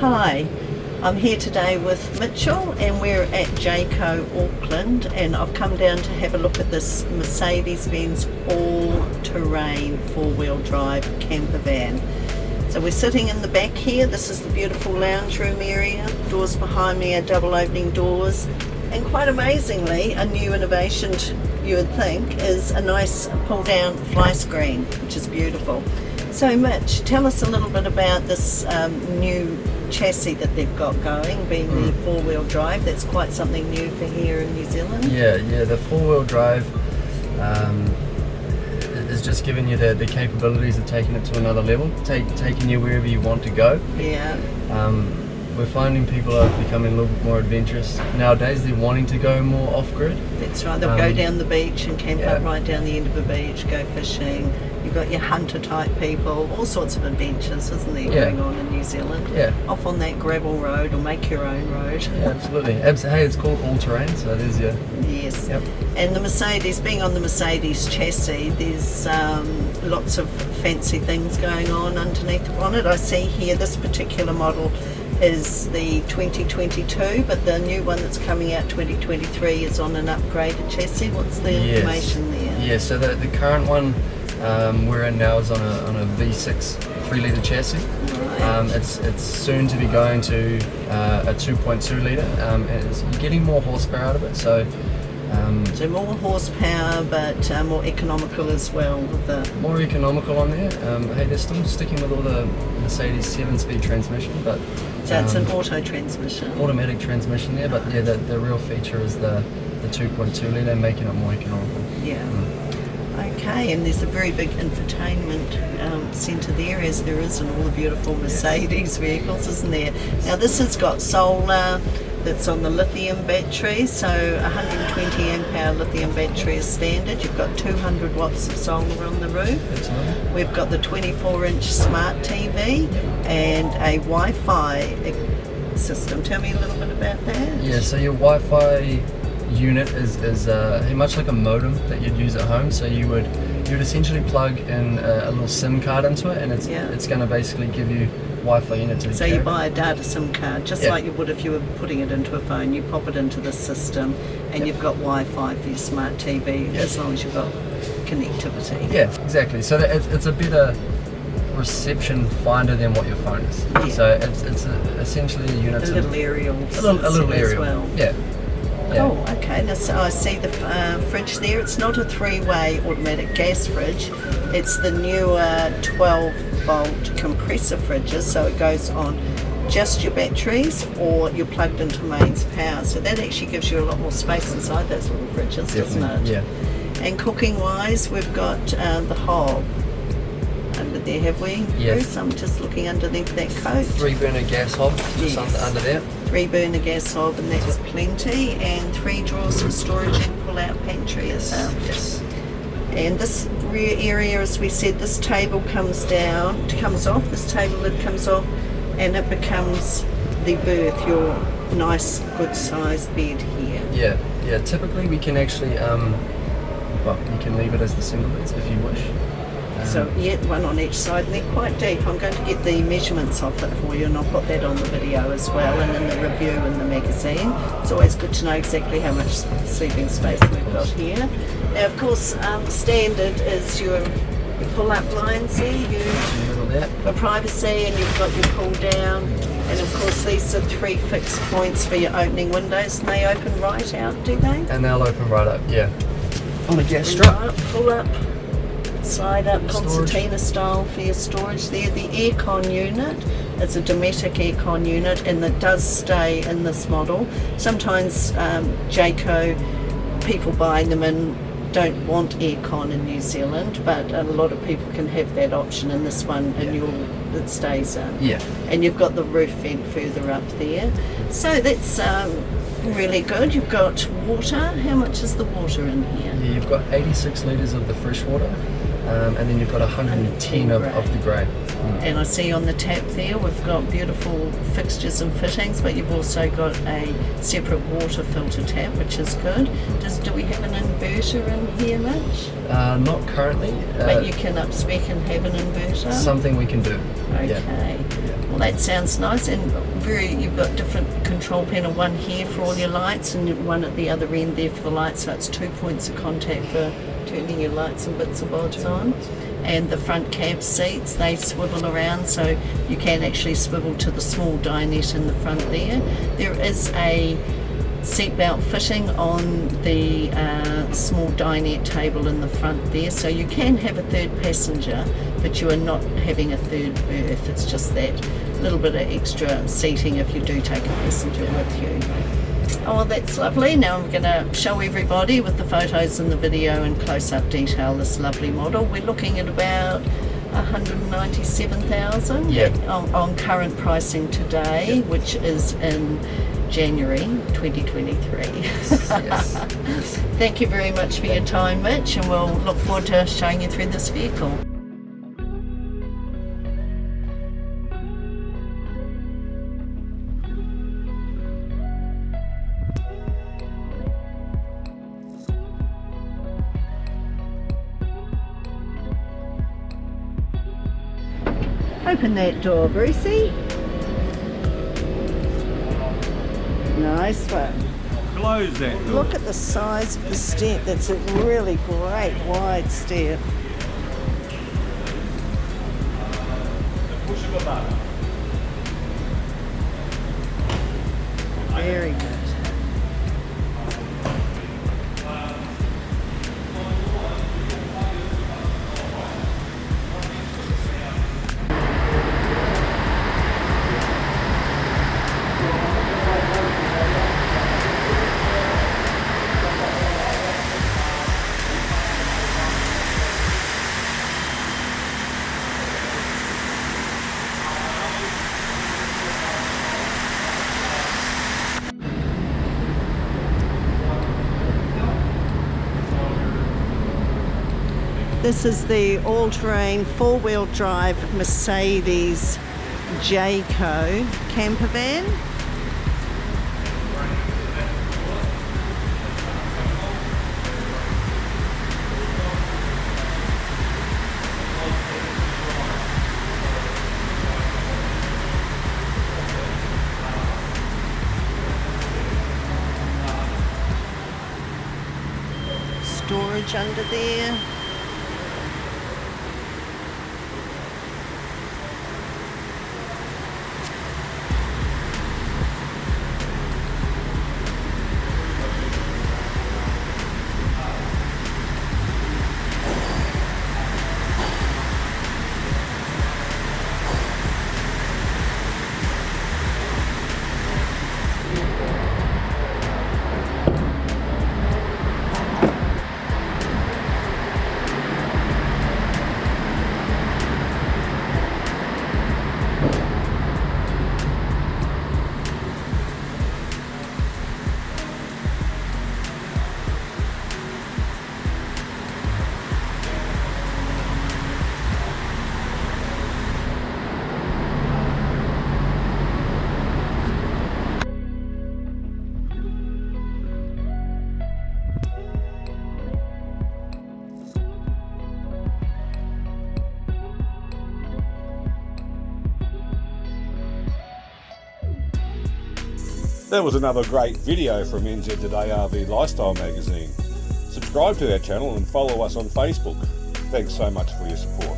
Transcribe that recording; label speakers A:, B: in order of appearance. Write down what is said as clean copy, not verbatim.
A: Hi, I'm here today with Mitchell and we're at Jayco Auckland, and I've come down to have a look at this Mercedes-Benz All Terrain 4-wheel drive camper van. So we're sitting in the back here. This is the beautiful lounge room area. Doors behind me are double opening doors, and quite amazingly, a new innovation you would think is a nice pull down fly screen, which is beautiful. So Mitch, tell us a little bit about this new chassis that they've got going, being the 4-wheel drive. That's quite something new for here in New Zealand.
B: Yeah, the 4-wheel drive is just giving you the capabilities of taking it to another level, taking you wherever you want to go.
A: Yeah.
B: We're finding people are becoming a little bit more adventurous nowadays. They're wanting to go more off-grid.
A: That's right, they'll go down the beach and camp up right down the end of the beach, go fishing. You've got your hunter type people, all sorts of adventures, isn't there, going on in New Zealand? Yeah. Off on that gravel road, or make your own road.
B: Yeah, absolutely. Hey, it's called All Terrain, so there's your...
A: Yes. Yep. And the Mercedes, being on the Mercedes chassis, there's lots of fancy things going on underneath the bonnet. I see here this particular model is the 2022, but the new one that's coming out 2023 is on an upgraded chassis. What's the information there?
B: Yeah, so the current one we're in now is on a V6 3-litre chassis. Right. It's soon to be going to a 2.2 litre. You're getting more horsepower out of it, so
A: more horsepower, but more economical as well. With the
B: more economical on there. Hey, they're still sticking with all the Mercedes 7-speed transmission, but
A: so it's an auto transmission,
B: automatic transmission there. But yeah, the real feature is the 2.2 litre, making it more economical.
A: Yeah. Okay, and there's a very big infotainment centre there, as there is in all the beautiful Mercedes vehicles, isn't there? Now this has got solar that's on the lithium battery, so 120 amp hour lithium battery is standard. You've got 200 watts of solar on the roof.
B: Absolutely.
A: We've got the 24-inch smart TV and a Wi-Fi system. Tell me a little bit about that.
B: Yeah, so your Wi-Fi unit is much like a modem that you'd use at home. So you'd essentially plug in a little SIM card into it, and it's going to basically give you Wi-Fi into the
A: you buy a data SIM card, just like you would if you were putting it into a phone. You pop it into the system, and you've got Wi-Fi for your smart TV, as long as you've got connectivity. Yeah,
B: exactly. So it's a better reception finder than what your phone is. Yeah. So it's essentially a unit.
A: A little aerial.
B: A little aerial.
A: As well.
B: Yeah.
A: Oh, okay. Now, so I see the fridge there. It's not a 3-way automatic gas fridge. It's the newer 12-volt compressor fridges, so it goes on just your batteries or you're plugged into mains power. So that actually gives you a lot more space inside those little fridges, doesn't it? Yeah. And cooking-wise, we've got the hob under there, have we?
B: Yes.
A: I'm just looking underneath that coat.
B: 3-burner gas hob, just under there.
A: 3-burner gas hob, and that's plenty, and 3 drawers for storage and pull-out pantry as well.
B: Yes.
A: And this rear area, as we said, this table comes off, this table lid comes off, and it becomes the berth, your nice, good-sized bed here.
B: Yeah. Typically, we can actually, you can leave it as the single beds if you wish.
A: So one on each side, and they're quite deep. I'm going to get the measurements off it for you, and I'll put that on the video as well, and in the review in the magazine. It's always good to know exactly how much sleeping space we've got here. Now, of course, standard is your pull-up blinds here, for privacy, and you've got your pull down, and of course these are 3 fixed points for your opening windows, and they open right out, do they?
B: And they'll open right up, yeah. On a gas strap.
A: Pull up. Slide up, concertina style for your storage there. The aircon unit is a Dometic aircon unit, and that does stay in this model. Sometimes Jayco, people buying them in, don't want aircon in New Zealand, but a lot of people can have that option in this one, and it stays in. Yeah. And you've got the roof vent further up there. So that's really good. You've got water. How much is the water in here?
B: Yeah, you've got 86 litres of the fresh water. and then you've got 110 of the grey.
A: And I see on the tap there we've got beautiful fixtures and fittings, but you've also got a separate water filter tap, which is good. Do we have an inverter in here, Mitch?
B: Not currently.
A: But you can up spec and have an inverter?
B: Something we can do.
A: Okay.
B: Yeah.
A: Well, that sounds nice. And you've got different control panel, one here for all your lights and one at the other end there for the lights, so it's 2 points of contact for turning your lights and bits and bobs on. And the front cab seats, they swivel around, so you can actually swivel to the small dinette in the front there. There is a seatbelt fitting on the small dinette table in the front there, so you can have a third passenger, but you are not having a third berth. It's just that little bit of extra seating if you do take a passenger with you. Oh, that's lovely. Now I'm going to show everybody with the photos and the video in close-up detail this lovely model. We're looking at about 197,000 on current pricing today, which is in January 2023.
B: Yes.
A: Thank you very much for your time, Mitch, and we'll look forward to showing you through this vehicle. Open that door, Brucey. Nice one.
C: Close that door.
A: Look at the size of the step. That's a really great wide step. Very good. This is the all-terrain four-wheel drive Mercedes Jayco campervan. Storage under there.
C: That was another great video from NZToday-RV Lifestyle Magazine. Subscribe to our channel and follow us on Facebook. Thanks so much for your support.